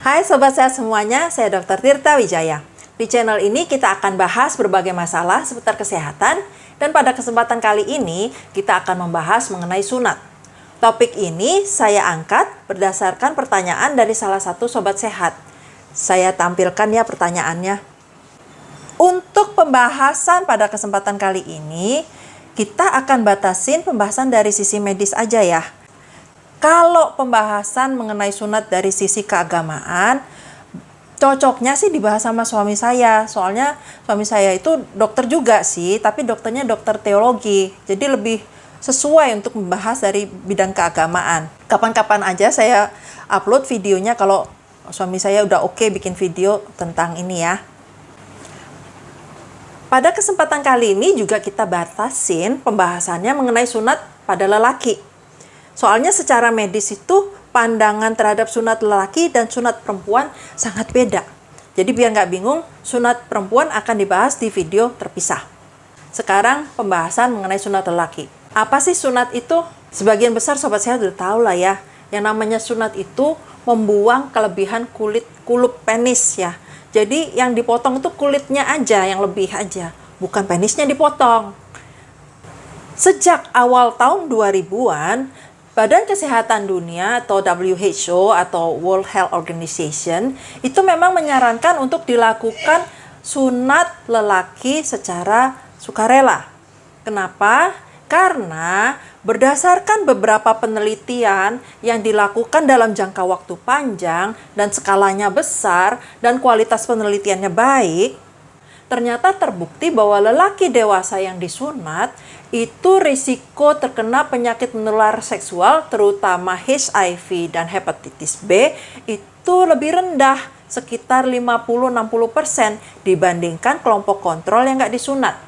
Hai Sobat Sehat semuanya, saya Dr. Tirta Wijaya. Di channel ini kita akan bahas berbagai masalah seputar kesehatan, dan pada kesempatan kali ini kita akan membahas mengenai sunat. Topik ini saya angkat berdasarkan pertanyaan dari salah satu Sobat Sehat. Saya tampilkan ya pertanyaannya. Untuk pembahasan pada kesempatan kali ini, kita akan batasin pembahasan dari sisi medis aja ya. Kalau pembahasan mengenai sunat dari sisi keagamaan, cocoknya sih dibahas sama suami saya. Soalnya suami saya itu dokter juga sih, tapi dokternya dokter teologi. Jadi lebih sesuai untuk membahas dari bidang keagamaan. Kapan-kapan aja saya upload videonya kalau suami saya udah oke bikin video tentang ini ya. Pada kesempatan kali ini juga kita batasin pembahasannya mengenai sunat pada lelaki. Soalnya secara medis itu pandangan terhadap sunat lelaki dan sunat perempuan sangat beda. Jadi biar nggak bingung, sunat perempuan akan dibahas di video terpisah. Sekarang pembahasan mengenai sunat lelaki. Apa sih sunat itu? Sebagian besar Sobat Sehat udah tahu lah ya. Yang namanya sunat itu membuang kelebihan kulup penis ya. Jadi yang dipotong itu kulitnya aja, yang lebih aja. Bukan penisnya dipotong. Sejak awal tahun 2000-an, Badan Kesehatan Dunia atau WHO atau World Health Organization itu memang menyarankan untuk dilakukan sunat lelaki secara sukarela. Kenapa? Karena berdasarkan beberapa penelitian yang dilakukan dalam jangka waktu panjang dan skalanya besar dan kualitas penelitiannya baik, ternyata terbukti bahwa lelaki dewasa yang disunat itu risiko terkena penyakit menular seksual terutama HIV dan hepatitis B itu lebih rendah sekitar 50-60% dibandingkan kelompok kontrol yang nggak disunat.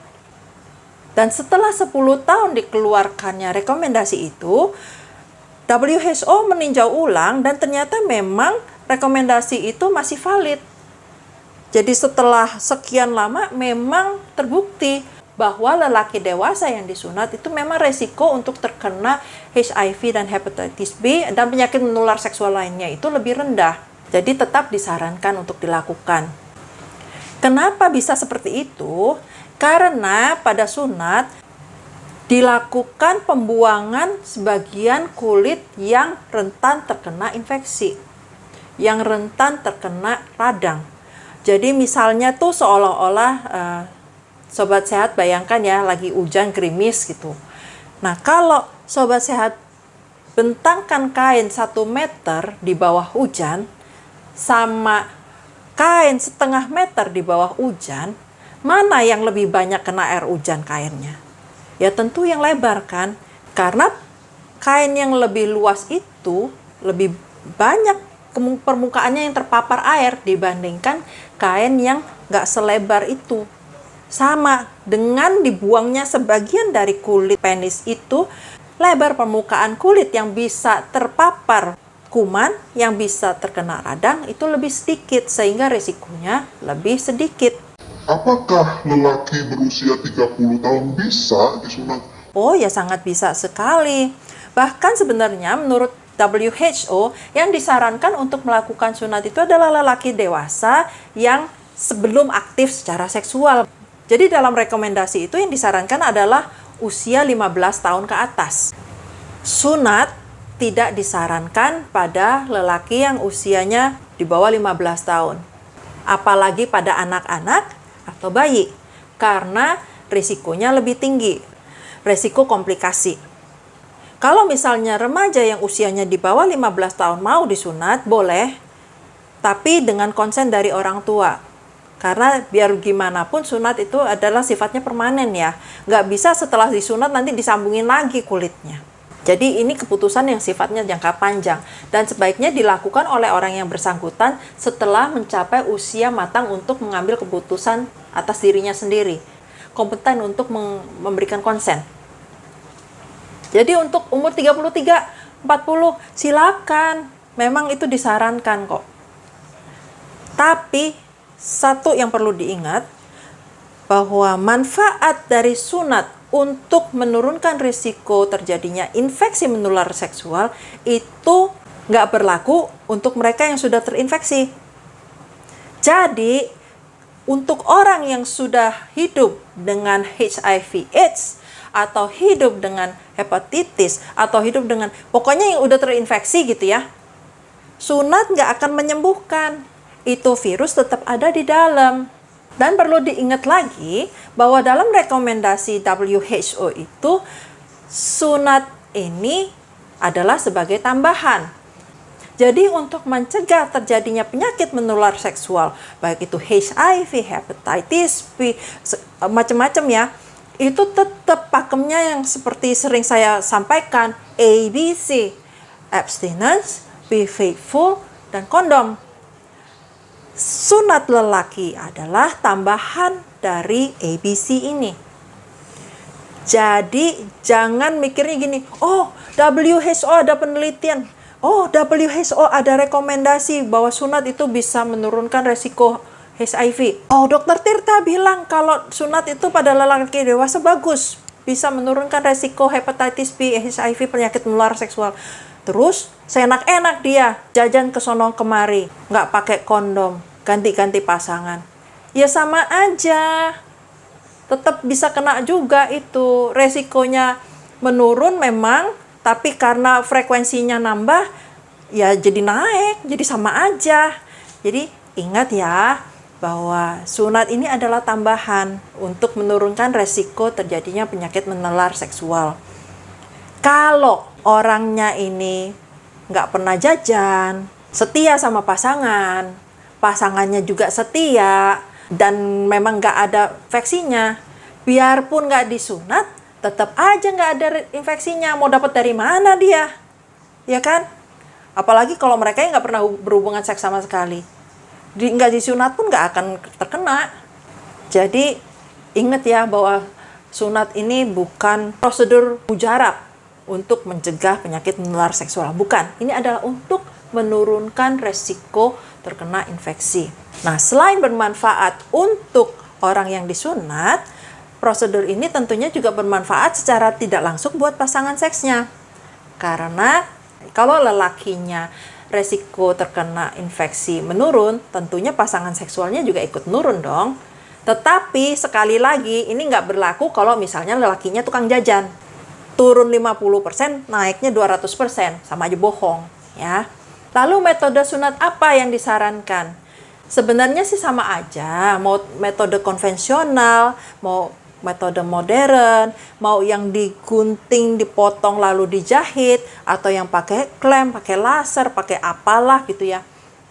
Dan setelah 10 tahun dikeluarkannya rekomendasi itu, WHO meninjau ulang dan ternyata memang rekomendasi itu masih valid. Jadi setelah sekian lama memang terbukti bahwa lelaki dewasa yang disunat itu memang resiko untuk terkena HIV dan hepatitis B dan penyakit menular seksual lainnya itu lebih rendah. Jadi tetap disarankan untuk dilakukan. Kenapa bisa seperti itu? Karena pada sunat dilakukan pembuangan sebagian kulit yang rentan terkena infeksi, yang rentan terkena radang. Jadi misalnya tuh seolah-olah Sobat Sehat bayangkan ya lagi hujan gerimis gitu. Nah kalau Sobat Sehat bentangkan kain 1 meter di bawah hujan sama kain setengah meter di bawah hujan, mana yang lebih banyak kena air hujan kainnya? Ya tentu yang lebar kan, karena kain yang lebih luas itu lebih banyak permukaannya yang terpapar air dibandingkan kain yang nggak selebar itu. Sama dengan dibuangnya sebagian dari kulit penis itu, lebar permukaan kulit yang bisa terpapar kuman, yang bisa terkena radang itu lebih sedikit sehingga risikonya lebih sedikit. Apakah lelaki berusia 30 tahun bisa disunat? Oh ya sangat bisa sekali. Bahkan sebenarnya menurut WHO yang disarankan untuk melakukan sunat itu adalah lelaki dewasa yang sebelum aktif secara seksual. Jadi dalam rekomendasi itu yang disarankan adalah usia 15 tahun ke atas. Sunat tidak disarankan pada lelaki yang usianya di bawah 15 tahun. Apalagi pada anak-anak atau bayi. Karena risikonya lebih tinggi. Risiko komplikasi. Kalau misalnya remaja yang usianya di bawah 15 tahun mau disunat, boleh. Tapi dengan konsen dari orang tua. Karena biar gimana pun sunat itu adalah sifatnya permanen ya. Nggak bisa setelah disunat nanti disambungin lagi kulitnya. Jadi ini keputusan yang sifatnya jangka panjang. Dan sebaiknya dilakukan oleh orang yang bersangkutan setelah mencapai usia matang untuk mengambil keputusan atas dirinya sendiri. Kompeten untuk memberikan konsen. Jadi untuk umur 33, 40 silakan. Memang itu disarankan kok. Tapi satu yang perlu diingat, bahwa manfaat dari sunat untuk menurunkan risiko terjadinya infeksi menular seksual itu nggak berlaku untuk mereka yang sudah terinfeksi. Jadi, untuk orang yang sudah hidup dengan HIV/AIDS atau hidup dengan hepatitis atau hidup dengan pokoknya yang udah terinfeksi gitu ya, sunat nggak akan menyembuhkan. Itu virus tetap ada di dalam. Dan perlu diingat lagi bahwa dalam rekomendasi WHO itu sunat ini adalah sebagai tambahan. Jadi untuk mencegah terjadinya penyakit menular seksual, baik itu HIV, hepatitis B, macam-macam ya, itu tetap pakemnya yang seperti sering saya sampaikan, ABC, abstinence, be faithful, dan kondom. Sunat lelaki adalah tambahan dari ABC ini. Jadi jangan mikirnya gini, oh WHO ada penelitian, oh WHO ada rekomendasi bahwa sunat itu bisa menurunkan resiko HIV. Oh dokter Tirta bilang kalau sunat itu pada lelaki dewasa bagus, bisa menurunkan resiko hepatitis B, HIV, penyakit menular seksual. Terus seenak-enak dia jajan ke sono kemari, nggak pakai kondom, ganti-ganti pasangan. Ya sama aja, tetap bisa kena juga itu. Resikonya menurun memang, tapi karena frekuensinya nambah, ya jadi naik, jadi sama aja. Jadi ingat ya, bahwa sunat ini adalah tambahan untuk menurunkan resiko terjadinya penyakit menular seksual. Kalau orangnya ini nggak pernah jajan, setia sama pasangan, pasangannya juga setia, dan memang nggak ada infeksinya, biarpun nggak disunat, tetap aja nggak ada infeksinya. Mau dapat dari mana dia? Ya kan? Apalagi kalau mereka yang nggak pernah berhubungan seks sama sekali. Nggak disunat pun nggak akan terkena. Jadi ingat ya bahwa sunat ini bukan prosedur mujarab untuk mencegah penyakit menular seksual. Bukan. Ini adalah untuk menurunkan resiko terkena infeksi. Nah, selain bermanfaat untuk orang yang disunat, prosedur ini tentunya juga bermanfaat secara tidak langsung buat pasangan seksnya. Karena kalau lelakinya resiko terkena infeksi menurun, tentunya pasangan seksualnya juga ikut menurun dong. Tetapi sekali lagi, ini nggak berlaku kalau misalnya lelakinya tukang jajan. Turun 50%, naiknya 200%, sama aja bohong. Ya. Lalu metode sunat apa yang disarankan? Sebenarnya sih sama aja, mau metode konvensional, mau metode modern, mau yang digunting, dipotong lalu dijahit, atau yang pakai klem, pakai laser, pakai apalah gitu ya.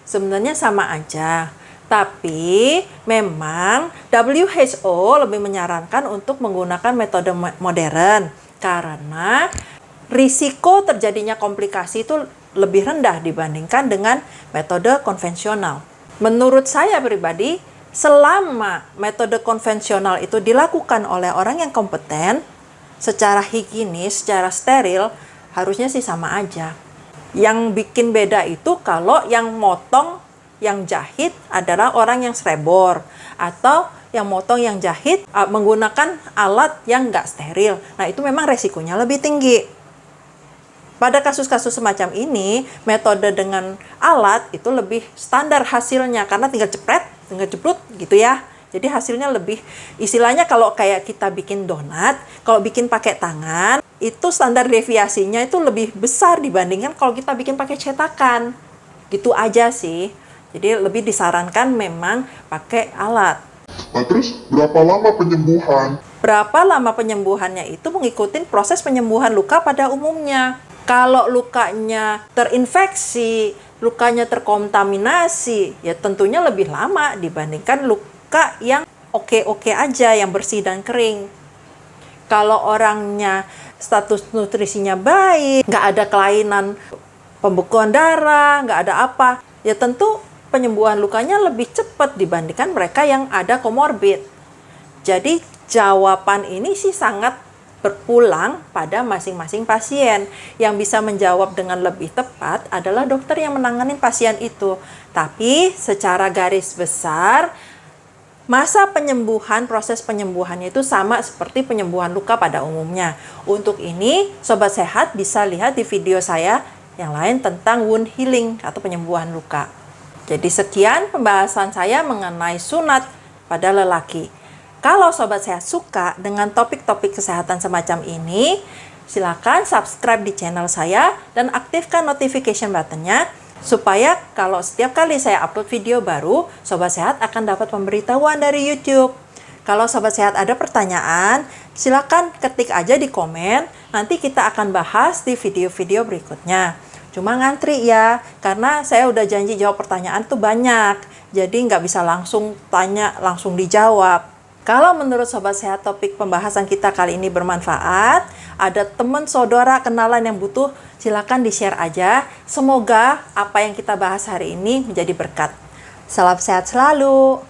Sebenarnya sama aja. Tapi memang WHO lebih menyarankan untuk menggunakan metode modern karena risiko terjadinya komplikasi itu lebih rendah dibandingkan dengan metode konvensional. Menurut saya pribadi, selama metode konvensional itu dilakukan oleh orang yang kompeten, secara higienis, secara steril, harusnya sih sama aja. Yang bikin beda itu kalau yang motong, yang jahit adalah orang yang srebor, atau yang motong, yang jahit menggunakan alat yang nggak steril. Nah, itu memang resikonya lebih tinggi. Pada kasus-kasus semacam ini, metode dengan alat itu lebih standar hasilnya karena tinggal jepret, tinggal jeprut gitu ya. Jadi hasilnya lebih, istilahnya kalau kayak kita bikin donat, kalau bikin pakai tangan, itu standar deviasinya itu lebih besar dibandingkan kalau kita bikin pakai cetakan. Gitu aja sih. Jadi lebih disarankan memang pakai alat. Nah, terus berapa lama penyembuhan? Berapa lama penyembuhannya itu mengikuti proses penyembuhan luka pada umumnya. Kalau lukanya terinfeksi, lukanya terkontaminasi, ya tentunya lebih lama dibandingkan luka yang oke-oke aja, yang bersih dan kering. Kalau orangnya status nutrisinya baik, nggak ada kelainan pembekuan darah, nggak ada apa, ya tentu penyembuhan lukanya lebih cepat dibandingkan mereka yang ada komorbid. Jadi jawaban ini sih sangat berpulang pada masing-masing pasien. Yang bisa menjawab dengan lebih tepat adalah dokter yang menangani pasien itu. Tapi secara garis besar, masa penyembuhan, proses penyembuhannya itu sama seperti penyembuhan luka pada umumnya. Untuk ini, Sobat Sehat bisa lihat di video saya yang lain tentang wound healing atau penyembuhan luka. Jadi sekian pembahasan saya mengenai sunat pada lelaki. Kalau Sobat Sehat suka dengan topik-topik kesehatan semacam ini, silakan subscribe di channel saya dan aktifkan notification button-nya supaya kalau setiap kali saya upload video baru, Sobat Sehat akan dapat pemberitahuan dari YouTube. Kalau Sobat Sehat ada pertanyaan, silakan ketik aja di komen, nanti kita akan bahas di video-video berikutnya. Cuma ngantri ya, karena saya udah janji jawab pertanyaan tuh banyak, jadi nggak bisa langsung tanya, langsung dijawab. Kalau menurut Sobat Sehat topik pembahasan kita kali ini bermanfaat, ada teman, saudara, kenalan yang butuh, silakan di-share aja. Semoga apa yang kita bahas hari ini menjadi berkat. Salam sehat selalu.